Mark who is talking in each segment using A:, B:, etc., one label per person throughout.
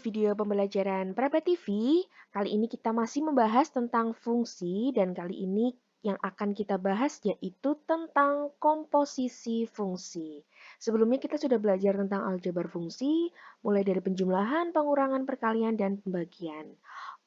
A: video pembelajaran Praba TV. Kali ini kita masih membahas tentang fungsi dan kali ini yang akan kita bahas yaitu tentang komposisi fungsi. Sebelumnya kita sudah belajar tentang aljabar fungsi, mulai dari penjumlahan, pengurangan, perkalian, dan pembagian.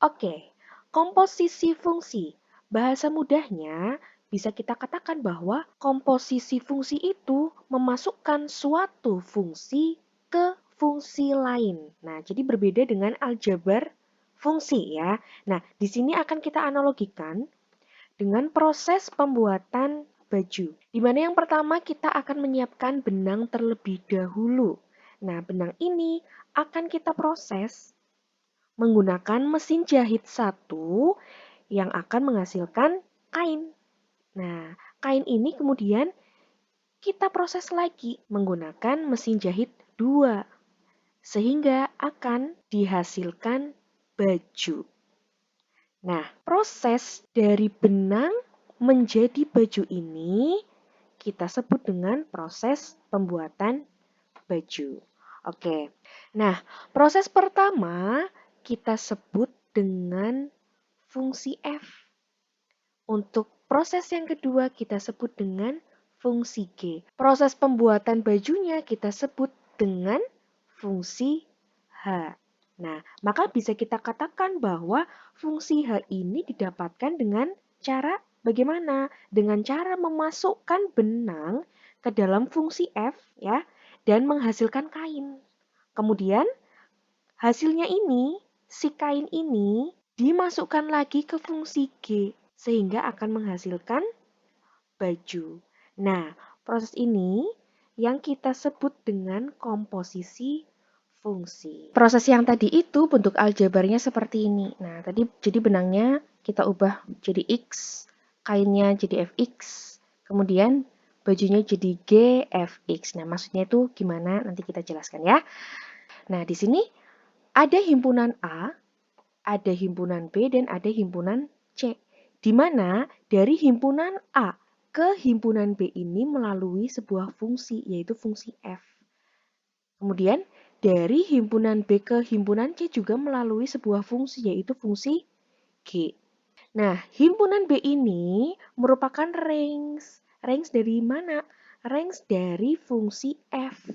A: Oke, komposisi fungsi. Bahasa mudahnya bisa kita katakan bahwa komposisi fungsi itu memasukkan suatu fungsi ke fungsi lain. Nah, jadi berbeda dengan aljabar fungsi ya. Nah, di sini akan kita analogikan dengan proses pembuatan baju. Di mana yang pertama kita akan menyiapkan benang terlebih dahulu. Nah, benang ini akan kita proses menggunakan mesin jahit satu yang akan menghasilkan kain. Nah, kain ini kemudian kita proses lagi menggunakan mesin jahit 2 sehingga akan dihasilkan baju. Nah, proses dari benang menjadi baju ini kita sebut dengan proses pembuatan baju. Oke. Nah, proses pertama kita sebut dengan fungsi F. Untuk proses yang kedua kita sebut dengan fungsi G. Proses pembuatan bajunya kita sebut dengan fungsi H. Nah, maka bisa kita katakan bahwa fungsi H ini didapatkan dengan cara bagaimana? Dengan cara memasukkan benang ke dalam fungsi F ya dan menghasilkan kain. Kemudian hasilnya ini, si kain ini dimasukkan lagi ke fungsi G sehingga akan menghasilkan baju. Nah, proses ini yang kita sebut dengan komposisi fungsi. Proses yang tadi itu bentuk aljabarnya seperti ini. Nah, tadi jadi benangnya kita ubah jadi X, kainnya jadi Fx, kemudian bajunya jadi GFX. Nah, maksudnya itu gimana? Nanti kita jelaskan ya. Nah, di sini ada himpunan A, ada himpunan B, dan ada himpunan C. Di mana dari himpunan A ke himpunan B ini melalui sebuah fungsi, yaitu fungsi F. Kemudian dari himpunan B ke himpunan C juga melalui sebuah fungsi, yaitu fungsi G. Nah, himpunan B ini merupakan range. Range dari mana? Range dari fungsi F,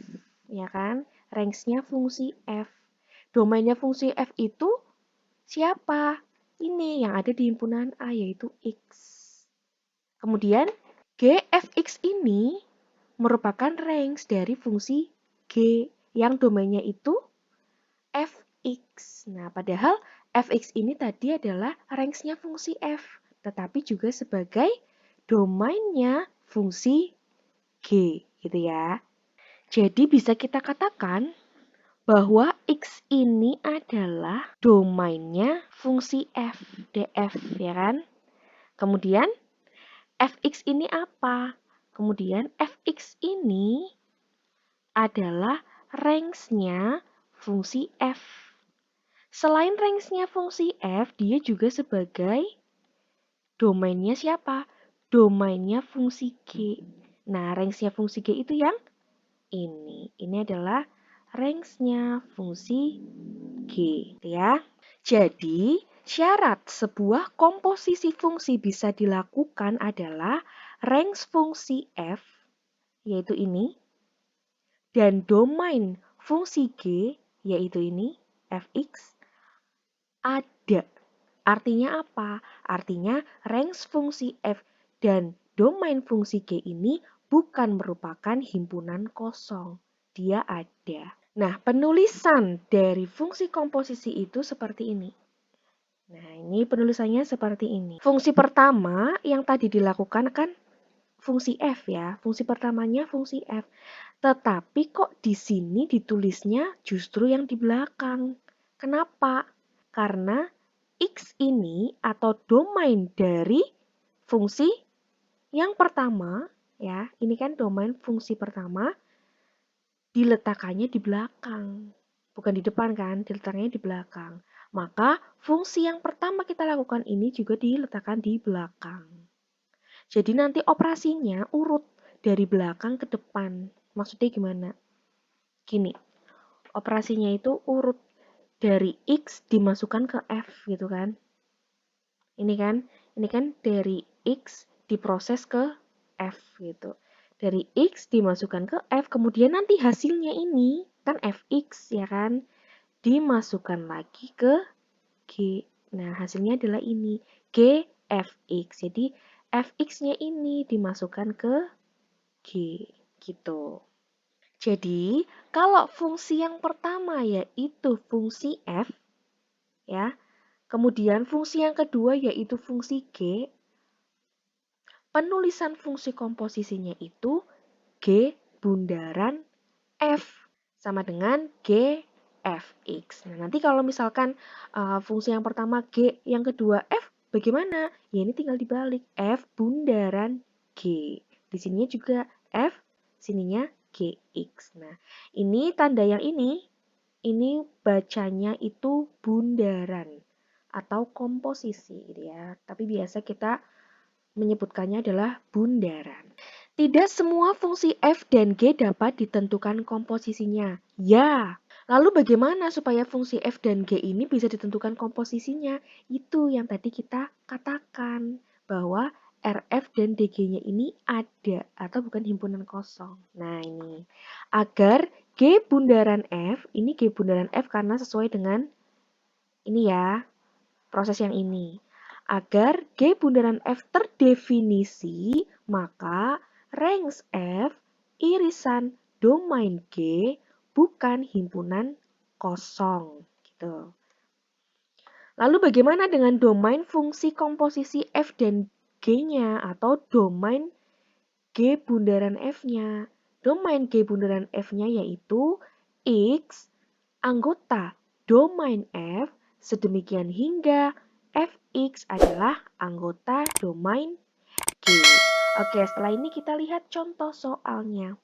A: ya kan? Range-nya fungsi F. Domainnya fungsi F itu siapa? Ini yang ada di himpunan A, yaitu X. Kemudian, GFX ini merupakan range dari fungsi G yang domainnya itu Fx. Nah, padahal Fx ini tadi adalah range-nya fungsi F, tetapi juga sebagai domainnya fungsi G, gitu ya. Jadi bisa kita katakan bahwa X ini adalah domainnya fungsi F, df, ya kan? Kemudian Fx ini apa? Kemudian Fx ini adalah range-nya fungsi F. Selain range-nya fungsi F, dia juga sebagai domainnya siapa? Domainnya fungsi G. Nah, range-nya fungsi G itu yang ini. Ini adalah range-nya fungsi G, ya. Jadi, syarat sebuah komposisi fungsi bisa dilakukan adalah range fungsi F, yaitu ini, dan domain fungsi G, yaitu ini, Fx, ada. Artinya apa? Artinya range fungsi F dan domain fungsi G ini bukan merupakan himpunan kosong. Dia ada. Nah, penulisan dari fungsi komposisi itu seperti ini. Nah, ini penulisannya seperti ini. Fungsi pertama yang tadi dilakukan kan fungsi F ya. Fungsi pertamanya fungsi F. Tetapi kok di sini ditulisnya justru yang di belakang. Kenapa? Karena X ini atau domain dari fungsi yang pertama, ya, ini kan domain fungsi pertama, diletakkannya di belakang. Bukan di depan kan, diletakkannya di belakang. Maka fungsi yang pertama kita lakukan ini juga diletakkan di belakang. Jadi nanti operasinya urut dari belakang ke depan. Maksudnya gimana? Gini, operasinya itu urut dari X dimasukkan ke F gitu kan. Ini kan dari X diproses ke F gitu. Dari X dimasukkan ke F, kemudian nanti hasilnya ini kan Fx ya kan, dimasukkan lagi ke G. Nah, hasilnya adalah ini, Gfx. Jadi, Fx-nya ini dimasukkan ke G, gitu. Jadi, kalau fungsi yang pertama yaitu fungsi F, ya, kemudian fungsi yang kedua yaitu fungsi G, penulisan fungsi komposisinya itu G bundaran F sama dengan G Fx. Nah, nanti kalau misalkan fungsi yang pertama G, yang kedua F, bagaimana? Ya ini tinggal dibalik, F bundaran G. Di sininya juga F, sininya Gx. Nah, ini tanda yang ini bacanya itu bundaran atau komposisi gitu ya. Tapi biasa kita menyebutkannya adalah bundaran. Tidak semua fungsi f dan g dapat ditentukan komposisinya. Ya, lalu bagaimana supaya fungsi f dan g ini bisa ditentukan komposisinya? Itu yang tadi kita katakan, bahwa RF dan DG-nya ini ada atau bukan himpunan kosong. Nah ini, agar G bundaran F, ini G bundaran F karena sesuai dengan ini ya, proses yang ini. Agar G bundaran F terdefinisi, maka range F irisan domain G bukan himpunan kosong. Gitu. Lalu bagaimana dengan domain fungsi komposisi F dan G-nya atau domain G bundaran F-nya? Domain G bundaran F-nya yaitu X anggota domain F sedemikian hingga Fx adalah anggota domain G. Oke, setelah ini kita lihat contoh soalnya.